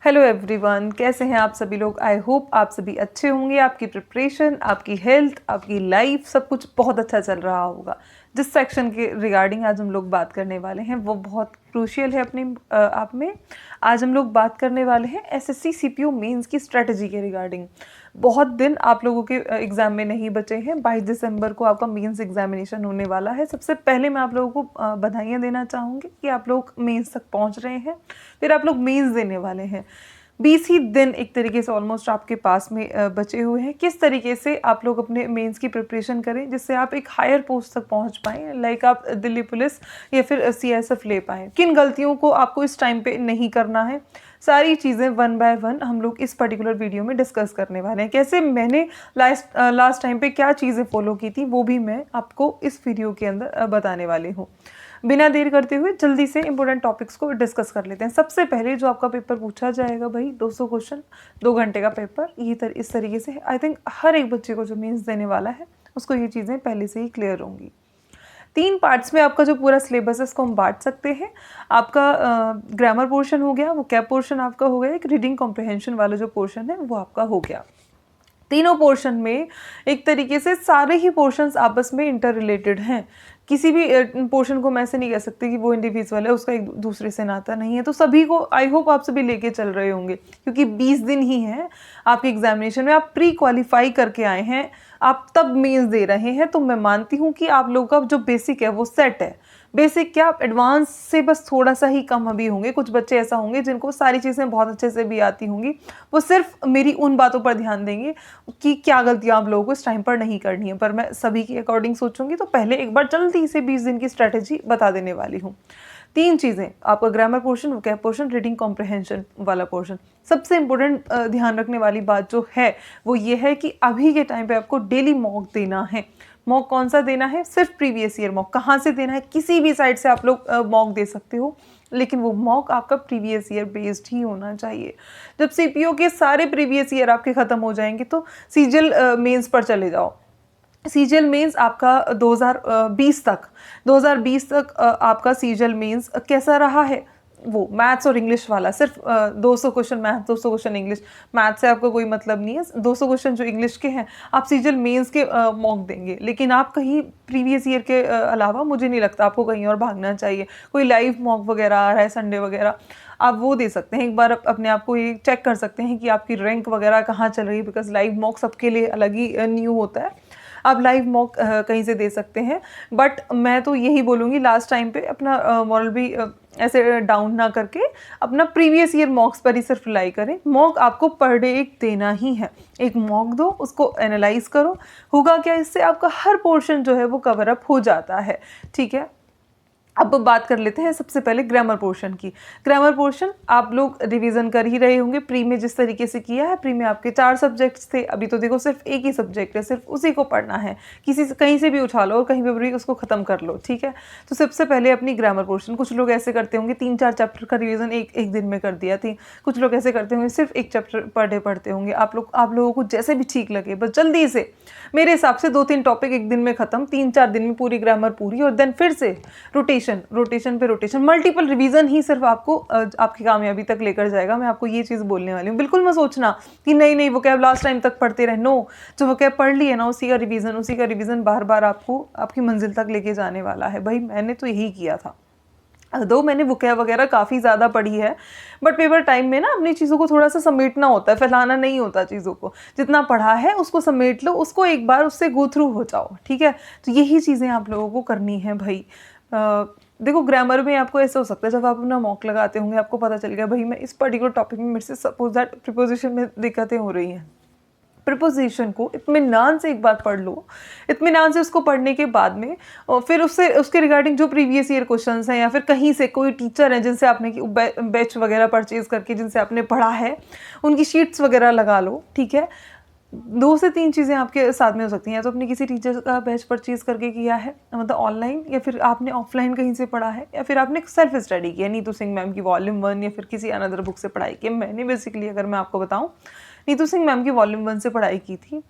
Hello everyone, कैसे हैं आप सभी लोग। आई होप आप सभी अच्छे होंगे। आपकी प्रिपरेशन, आपकी हेल्थ, आपकी लाइफ सब कुछ बहुत अच्छा चल रहा होगा। जिस सेक्शन के रिगार्डिंग आज हम लोग बात करने वाले हैं वो बहुत क्रूशियल है अपने आप में। आज हम लोग बात करने वाले हैं एसएससी सीपीयू मेंस की स्ट्रेटजी के रिगार्डिंग। बहुत दिन आप लोगों के एग्ज़ाम में नहीं बचे हैं। 22 दिसंबर को आपका मेंस एग्जामिनेशन होने वाला है। सबसे पहले मैं आप लोगों को बधाइयाँ देना चाहूँगी कि आप लोग मेंस तक पहुँच रहे हैं, फिर आप लोग मेंस देने वाले हैं। 20 ही दिन एक तरीके से ऑलमोस्ट आपके पास में बचे हुए हैं। किस तरीके से आप लोग अपने मेंस की प्रिपरेशन करें जिससे आप एक हायर पोस्ट तक पहुंच पाएँ, लाइक आप दिल्ली पुलिस या फिर सीएसएफ ले पाएँ। किन गलतियों को आपको इस टाइम पे नहीं करना है, सारी चीज़ें वन बाय वन हम लोग इस पर्टिकुलर वीडियो में डिस्कस करने वाले हैं। कैसे मैंने लास्ट टाइम पे क्या चीज़ें फॉलो की थी वो भी मैं आपको इस वीडियो के अंदर बताने वाली हूँ। बिना देर करते हुए जल्दी से इंपॉर्टेंट टॉपिक्स को डिस्कस कर लेते हैं। सबसे पहले जो आपका पेपर पूछा जाएगा भाई 200 क्वेश्चन, 2 घंटे का पेपर, इस तरीके से आई थिंक हर एक बच्चे को जो मेंस देने वाला है उसको ये चीज़ें पहले से ही क्लियर होंगी। 3 पार्ट्स में आपका जो पूरा सिलेबस है इसको हम बांट सकते हैं। आपका ग्रामर पोर्शन हो गया, वो कैप पोर्शन आपका हो गया, एक रीडिंग कॉम्प्रिहेंशन वाला जो पोर्शन है वो आपका हो गया। तीनों पोर्शन में एक तरीके से सारे ही पोर्शंस आपस में इंटर रिलेटेड हैं। किसी भी पोर्शन को मैं ऐसे नहीं कह सकती कि वो इंडिविजुअल है, उसका एक दूसरे से नाता नहीं है। तो सभी को आई होप आप सभी लेके चल रहे होंगे, क्योंकि 20 दिन ही हैं आपके एग्जामिनेशन में। आप प्री क्वालिफाई करके आए हैं, आप तब मेंस दे रहे हैं, तो मैं मानती हूँ कि आप लोगों का जो बेसिक है वो सेट है। बेसिक क्या, एडवांस से बस थोड़ा सा ही कम अभी होंगे। कुछ बच्चे ऐसा होंगे जिनको सारी चीज़ें बहुत अच्छे से भी आती होंगी, वो सिर्फ मेरी उन बातों पर ध्यान देंगे कि क्या गलतियां आप लोगों को इस टाइम पर नहीं करनी है। पर मैं सभी के अकॉर्डिंग सोचूंगी, तो पहले एक बार जल्दी से 20 दिन की स्ट्रैटेजी बता देने वाली हूँ। 3 चीज़ें, आपका grammar portion, vocab portion, reading comprehension वाला पोर्शन। सबसे इंपॉर्टेंट ध्यान रखने वाली बात जो है वो ये है कि अभी के टाइम पे आपको डेली मॉक देना है। मॉक कौन सा देना है? सिर्फ प्रीवियस ईयर मॉक। कहाँ से देना है? किसी भी साइट से आप लोग मॉक दे सकते हो, लेकिन वो मॉक आपका प्रीवियस ईयर बेस्ड ही होना चाहिए। जब सीपीओ के सारे प्रीवियस ईयर आपके ख़त्म हो जाएंगे तो सीजीएल मेंस पर चले जाओ। सीजीएल मेंस आपका 2020 तक आपका सीजीएल मेंस कैसा रहा है? वो मैथ्स और इंग्लिश वाला, सिर्फ 200 question math, 200 question English. Math से आपका कोई मतलब नहीं है। 200 क्वेश्चन जो इंग्लिश के हैं आप सीजीएल मेंस के मॉक देंगे, लेकिन आप कहीं प्रीवियस ईयर के अलावा मुझे नहीं लगता आपको कहीं और भागना चाहिए। कोई लाइव मॉक वगैरह आ रहा है संडे वगैरह, आप वो दे सकते हैं। एक बार अपने आप को ये चेक कर सकते हैं कि आपकी रैंक वगैरह कहाँ चल रही है, बिकॉज लाइव मॉक सबके लिए अलग ही न्यू होता है। आप लाइव मॉक कहीं से दे सकते हैं, बट मैं तो यही बोलूँगी लास्ट टाइम पे अपना मॉरल भी ऐसे डाउन ना करके अपना प्रीवियस ईयर मॉक्स पर ही सिर्फ रिलाई करें। मॉक आपको पर डे एक देना ही है। एक मॉक दो, उसको एनालाइज करो। होगा क्या, इससे आपका हर पोर्शन जो है वो कवर अप हो जाता है। ठीक है, अब बात कर लेते हैं सबसे पहले ग्रामर पोर्शन की। ग्रामर पोर्शन आप लोग रिवीजन कर ही रहे होंगे। प्री में जिस तरीके से किया है, प्री में आपके 4 सब्जेक्ट्स थे, अभी तो देखो सिर्फ एक ही सब्जेक्ट है, सिर्फ उसी को पढ़ना है। किसी से कहीं से भी उठा लो और कहीं पर भी उसको ख़त्म कर लो। ठीक है, तो सबसे पहले अपनी ग्रामर पोर्शन, कुछ लोग ऐसे करते होंगे 3-4 चैप्टर का रिविजन एक दिन में कर दिया थी। कुछ लोग ऐसे करते होंगे सिर्फ एक चैप्टर पर डे पढ़ते होंगे। आप लोगों को जैसे भी ठीक लगे, बस जल्दी से, मेरे हिसाब से 2-3 टॉपिक एक दिन में ख़त्म, 3-4 दिन में पूरी ग्रामर पूरी, और देन फिर से रोटेशन पे रोटेशन, मल्टीपल रिवीजन ही सिर्फ आपको आपकी कामयाबी तक लेकर जाएगा। मैं आपको ये चीज़ बोलने वाली हूँ। बिल्कुल मत सोचना कि नहीं वोकैब लास्ट टाइम तक पढ़ते रहे। नो, जो वोकैब पढ़ ली है ना, उसी का रिवीजन बार बार आपको आपकी मंजिल तक लेके जाने वाला है। भाई मैंने तो यही किया था। दो मैंने वोकैब वगैरह काफ़ी ज़्यादा पढ़ी है, बट पेपर टाइम में ना अपनी चीज़ों को थोड़ा सा समेटना होता है, फैलाना नहीं होता चीज़ों को। जितना पढ़ा है उसको समेट लो, उसको एक बार उससे गो थ्रू हो जाओ। ठीक है, तो यही चीज़ें आप लोगों को करनी है भाई। देखो ग्रामर में आपको ऐसा हो सकता है, जब आप अपना मॉक लगाते होंगे आपको पता चल गया भाई मैं इस पर्टिकुलर टॉपिक में मेरे से सपोज दैट प्रीपोजिशन में दिक्कतें हो रही हैं। प्रीपोजिशन को इत्मीनान से एक बार पढ़ लो। इत्मीनान से उसको पढ़ने के बाद में और फिर उसके रिगार्डिंग जो प्रीवियस ईयर क्वेश्चंस हैं, या फिर कहीं से कोई टीचर हैं जिनसे आपने बैच वगैरह परचेज करके जिनसे आपने पढ़ा है, उनकी शीट्स वगैरह लगा लो। ठीक है, 2 से 3 चीज़ें आपके साथ में हो सकती हैं। तो अपने किसी टीचर का बैच परचेज़ करके किया है, मतलब ऑनलाइन, या फिर आपने ऑफलाइन कहीं से पढ़ा है, या फिर आपने सेल्फ स्टडी किया, नीतू सिंह मैम की वॉल्यूम 1 या फिर किसी अनदर बुक से पढ़ाई की। मैंने बेसिकली अगर मैं आपको बताऊं, नीतू सिंह मैम की वॉल्यूम 1 से पढ़ाई की थी।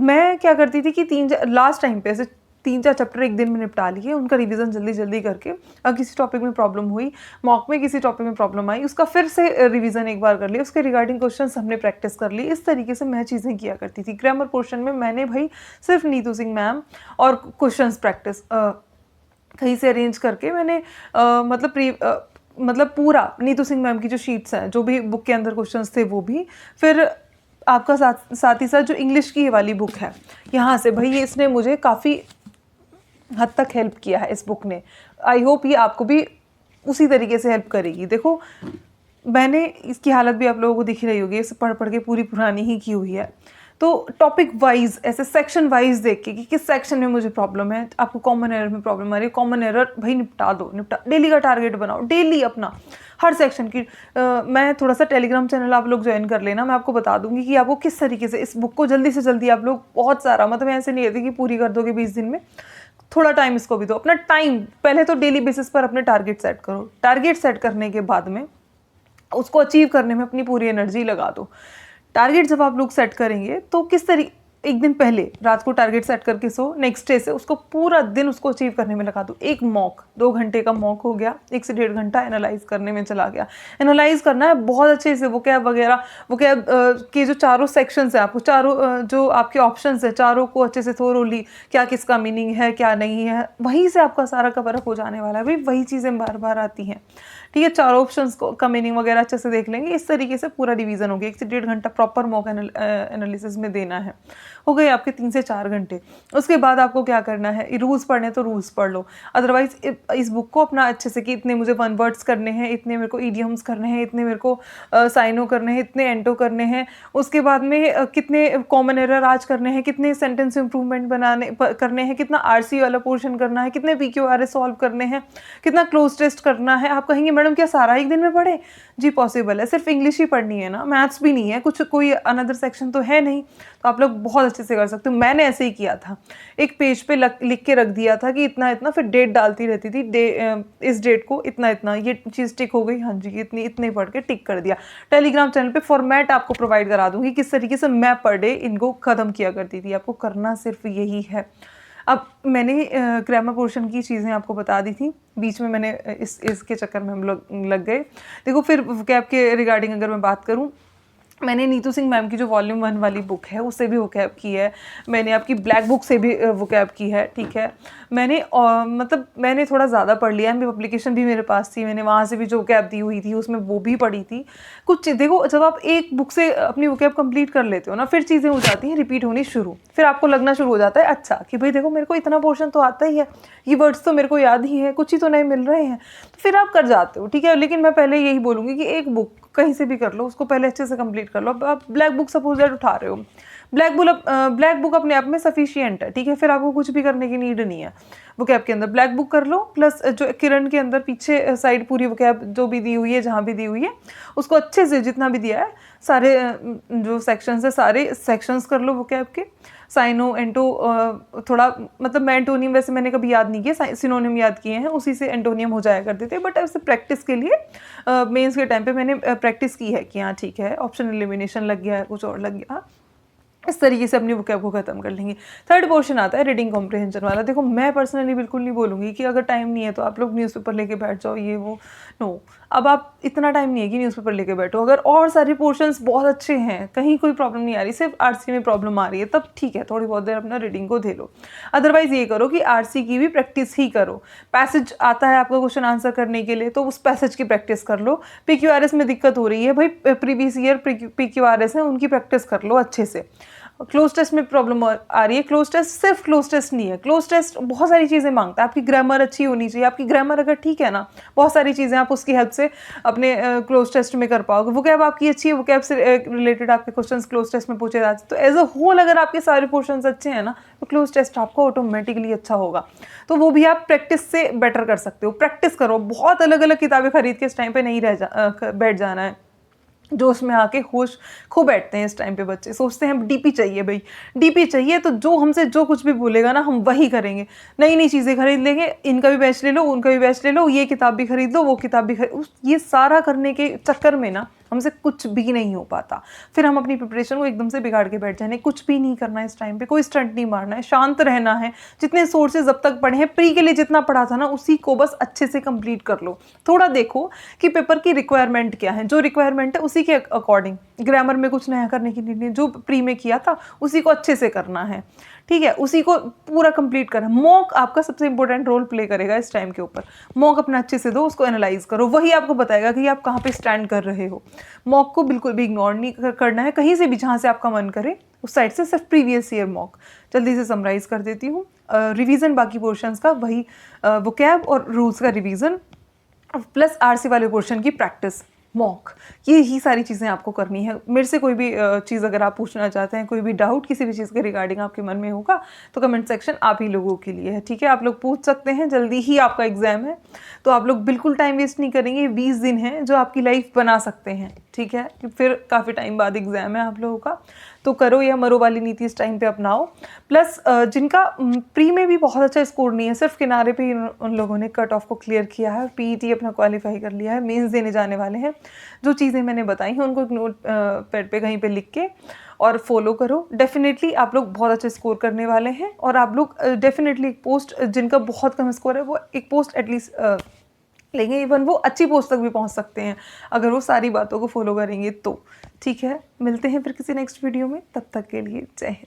मैं क्या करती थी कि लास्ट टाइम पे ऐसे 3-4 चैप्टर एक दिन में निपटा लिए, उनका रिवीजन जल्दी जल्दी करके, अगर किसी टॉपिक में प्रॉब्लम हुई, मॉक में किसी टॉपिक में प्रॉब्लम आई, उसका फिर से रिवीजन एक बार कर लिया, उसके रिगार्डिंग क्वेश्चंस हमने प्रैक्टिस कर ली। इस तरीके से मैं चीज़ें किया करती थी। ग्रामर पोर्शन में मैंने भाई सिर्फ नीतू सिंह मैम और क्वेश्चंस प्रैक्टिस कहीं से अरेंज करके मैंने मतलब पूरा नीतू सिंह मैम की जो शीट्स हैं, जो भी बुक के अंदर क्वेश्चंस थे वो भी, फिर आपका साथ ही साथ जो इंग्लिश की ये वाली बुक है, यहाँ से भाई ये इसने मुझे काफ़ी हद तक हेल्प किया है इस बुक ने। आई होप ये आपको भी उसी तरीके से हेल्प करेगी। देखो मैंने इसकी हालत भी आप लोगों को दिख रही होगी, इसे पढ़ पढ़ के पूरी पुरानी ही की हुई है। तो टॉपिक वाइज ऐसे सेक्शन वाइज देख के कि किस सेक्शन में मुझे प्रॉब्लम है, आपको कॉमन एरर में प्रॉब्लम आ रही है, कॉमन एरर भाई निपटा दो, डेली का टारगेट बनाओ, डेली अपना हर सेक्शन की। मैं थोड़ा सा टेलीग्राम चैनल आप लोग ज्वाइन कर लेना, मैं आपको बता दूंगी कि आपको किस तरीके से इस बुक को जल्दी से जल्दी आप लोग बहुत सारा, मतलब ऐसे नहीं रहती कि पूरी कर दोगे 20 दिन में, थोड़ा टाइम इसको भी दो। अपना टाइम पहले तो डेली बेसिस पर अपने टारगेट सेट करो, टारगेट सेट करने के बाद में उसको अचीव करने में अपनी पूरी एनर्जी लगा दो। टारगेट जब आप लोग सेट करेंगे तो किस तरीके, एक दिन पहले रात को टारगेट सेट करके सो, नेक्स्ट डे से उसको पूरा दिन उसको अचीव करने में लगा दो। एक मॉक 2 घंटे का मॉक हो गया, 1 से 1.5 घंटा एनालाइज करने में चला गया। एनालाइज करना है बहुत अच्छे से, वोकैब वगैरह, वोकैब के जो चारों सेक्शंस है, आपको चारों जो आपके ऑप्शंस है चारों को अच्छे से थोरोली, क्या किसका मीनिंग है क्या नहीं है, वहीं से आपका सारा कवर अप हो जाने वाला है। भाई वही चीज़ें बार बार आती हैं, ठीक है। चारों ऑप्शंस को का मीनिंग वगैरह अच्छे से देख लेंगे, इस तरीके से पूरा डिवीजन हो गया। 1 से 1.5 घंटा प्रॉपर मॉक एनालिसिस में देना है, हो गए आपके 3 से 4 घंटे। उसके बाद आपको क्या करना है, रूल्स पढ़ने तो रूल्स पढ़ लो, अदरवाइज इस बुक को अपना अच्छे से कि इतने मुझे वन वर्ड्स करने हैं, इतने मेरे को ईडियम्स करने हैं, इतने मेरे को साइनो करने हैं, इतने एंटो करने हैं, उसके बाद में कितने कॉमन एरर आज करने हैं, कितने सेंटेंस इंप्रूवमेंट करने हैं, कितना आरसी वाला पोर्शन करना है, कितने PQRS सॉल्व करने हैं, कितना क्लोज टेस्ट करना है। आप कहेंगे मैडम क्या सारा एक दिन में पढ़े? जी पॉसिबल है, सिर्फ इंग्लिश ही पढ़नी है ना, मैथ्स भी नहीं है, कुछ कोई अनदर सेक्शन तो है नहीं, तो आप लोग बहुत अच्छे से कर सकते हो। मैंने ऐसे ही किया था, एक पेज पे लिख के रख दिया था कि इतना इतना, फिर डेट डालती रहती थी, इस डेट को इतना इतना, ये चीज़ टिक हो गई, हाँ जी इतनी इतने पढ़ के टिक कर दिया। टेलीग्राम चैनल पे फॉर्मेट आपको प्रोवाइड करा दूंगी किस तरीके से मैं पर डे इनको ख़त्म किया करती थी। आपको करना सिर्फ यही है। अब मैंने ग्रामर पोर्शन की चीज़ें आपको बता दी थी, बीच में मैंने इसके चक्कर में हम लोग लग गए। देखो फिर वोकैब के रिगार्डिंग अगर मैं बात करूँ, मैंने नीतू सिंह मैम की जो वॉल्यूम 1 वाली बुक है उससे भी वोकैब की है, मैंने आपकी ब्लैक बुक से भी वोकैब की है, ठीक है। मैंने मतलब मैंने थोड़ा ज़्यादा पढ़ लिया है, पब्लिकेशन भी मेरे पास थी, मैंने वहाँ से भी जो वोकैब दी हुई थी उसमें वो भी पढ़ी थी। कुछ देखो जब आप एक बुक से अपनी वोकैब कंप्लीट कर लेते हो ना, फिर चीज़ें हो जाती हैं रिपीट होनी शुरू, फिर आपको लगना शुरू हो जाता है अच्छा कि भाई देखो मेरे को इतना पोर्शन तो आता ही है, ये वर्ड्स तो मेरे को याद ही है, कुछ ही तो नए मिल रहे हैं, तो फिर आप कर जाते हो, ठीक है। लेकिन मैं पहले यही बोलूँगी कि एक बुक कहीं से भी कर लो, उसको पहले अच्छे से कंप्लीट कर लो। अब आप ब्लैक बुक सपोज दैट उठा रहे हो, ब्लैक बुक अपने आप में सफिशिएंट है, ठीक है, फिर आपको कुछ भी करने की नीड नहीं है। वोकैब के अंदर ब्लैक बुक कर लो, प्लस जो किरण के अंदर पीछे साइड पूरी वोकैब जो भी दी हुई है, जहाँ भी दी हुई है उसको अच्छे से जितना भी दिया है, सारे जो सेक्शंस है सारे सेक्शंस कर लो वोकैब के। साइनो एंटो थोड़ा, मतलब मैं एंटोनियम वैसे मैंने कभी याद नहीं किया, सिनोनिम याद किए हैं, उसी से एंटोनियम हो जाया करते थे, बट ऐसे प्रैक्टिस के लिए मेंस के टाइम पे मैंने प्रैक्टिस की है कि हाँ ठीक है ऑप्शन एलिमिनेशन लग गया है, कुछ और लग गया, इस तरीके से अपनी वोकैब को ख़त्म कर लेंगे। थर्ड पोर्शन आता है रीडिंग कॉम्प्रिहेंशन वाला। देखो मैं पर्सनली बिल्कुल नहीं बोलूँगी कि अगर टाइम नहीं है तो आप लोग न्यूज़पेपर लेके बैठ जाओ, ये वो, नो। अब आप इतना टाइम नहीं है कि न्यूज़पेपर लेके बैठो। अगर और सारे पोर्शंस बहुत अच्छे हैं, कहीं कोई प्रॉब्लम नहीं आ रही, सिर्फ आरसी में प्रॉब्लम आ रही है, तब ठीक है थोड़ी बहुत देर अपना रीडिंग को दे लो। अदरवाइज़ ये करो कि आरसी की भी प्रैक्टिस ही करो। पैसेज आता है आपका क्वेश्चन आंसर करने के लिए, तो उस पैसेज की प्रैक्टिस कर लो। PQRS में दिक्कत हो रही है भाई, प्रीवियस ईयर PQRS है उनकी प्रैक्टिस कर लो अच्छे से। क्लोज टेस्ट में प्रॉब्लम आ रही है, क्लोज टेस्ट सिर्फ क्लोज टेस्ट नहीं है, क्लोज टेस्ट बहुत सारी चीज़ें मांगता है। आपकी ग्रामर अच्छी होनी चाहिए, आपकी ग्रामर अगर ठीक है ना, बहुत सारी चीज़ें आप उसकी हेल्प से अपने क्लोज टेस्ट में कर पाओगे। वोकैब आपकी अच्छी है, वोकैब से रिलेटेड आपके क्वेश्चंस क्लोज टेस्ट में पूछे जाते हैं, तो एज अ होल अगर आपके सारे पोर्शंस अच्छे हैं ना, तो क्लोज टेस्ट आपको ऑटोमेटिकली अच्छा होगा। तो वो भी आप प्रैक्टिस से बेटर कर सकते हो। प्रैक्टिस करो, बहुत अलग अलग किताबें खरीद के इस टाइम पे नहीं बैठ जाना है। जो उसमें आके होश खो बैठते हैं इस टाइम पे बच्चे, सोचते हैं डीपी चाहिए भाई, डीपी चाहिए, तो जो हमसे जो कुछ भी बोलेगा ना हम वही करेंगे, नई नई चीज़ें खरीद लेंगे, इनका भी बैच ले लो, उनका भी बैच ले लो, ये किताब भी खरीद लो, वो किताब भी खरीद, ये सारा करने के चक्कर में ना हमसे कुछ भी नहीं हो पाता। फिर हम अपनी प्रिपरेशन को एकदम से बिगाड़ के बैठ जाए, कुछ भी नहीं करना है इस टाइम पे, कोई स्टंट नहीं मारना है, शांत रहना है। जितने सोर्सेज अब तक पढ़े हैं, प्री के लिए जितना पढ़ा था ना उसी को बस अच्छे से कंप्लीट कर लो। थोड़ा देखो कि पेपर की रिक्वायरमेंट क्या है, जो रिक्वायरमेंट है उसी के अकॉर्डिंग, ग्रामर में कुछ नया करने की नहीं, जो प्री में किया था उसी को अच्छे से करना है, ठीक है, उसी को पूरा कंप्लीट करना। मॉक आपका सबसे इंपॉर्टेंट रोल प्ले करेगा इस टाइम के ऊपर। मॉक अपना अच्छे से दो, उसको एनालाइज करो, वही आपको बताएगा कि आप कहाँ पे स्टैंड कर रहे हो। मॉक को बिल्कुल भी इग्नोर नहीं करना है, कहीं से भी जहाँ से आपका मन करे उस साइड से सिर्फ प्रीवियस ईयर मॉक। जल्दी से समराइज कर देती हूँ। रिवीजन बाकी पोर्शंस का, वही वोकैब और रूल्स का रिवीजन प्लस आरसी वाले पोर्शन की प्रैक्टिस, मॉक, ये ही सारी चीज़ें आपको करनी है। मेरे से कोई भी चीज़ अगर आप पूछना चाहते हैं, कोई भी डाउट किसी भी चीज़ के रिगार्डिंग आपके मन में होगा तो कमेंट सेक्शन आप ही लोगों के लिए है, ठीक है, आप लोग पूछ सकते हैं। जल्दी ही आपका एग्ज़ाम है तो आप लोग बिल्कुल टाइम वेस्ट नहीं करेंगे। 20 दिन हैं जो आपकी लाइफ बना सकते हैं, ठीक है, फिर काफ़ी टाइम बाद एग्ज़ाम है आप लोगों का, तो करो या मरो वाली नीति इस टाइम पे अपनाओ। प्लस जिनका प्री में भी बहुत अच्छा स्कोर नहीं है, सिर्फ किनारे पे उन लोगों ने कट ऑफ को क्लियर किया है, पीईटी अपना क्वालिफाई कर लिया है, मेंस देने जाने वाले हैं, जो चीज़ें मैंने बताई हैं उनको एक नोट पैड पे कहीं पे लिख के और फॉलो करो। डेफिनेटली आप लोग बहुत अच्छे स्कोर करने वाले हैं और आप लोग डेफिनेटली एक पोस्ट, जिनका बहुत कम स्कोर है वो एक पोस्ट एटलीस्ट लेंगे, इवन वो अच्छी पोस्ट तक भी पहुंच सकते हैं अगर वो सारी बातों को फॉलो करेंगे तो, ठीक है। मिलते हैं फिर किसी नेक्स्ट वीडियो में, तब तक के लिए जय हिंद।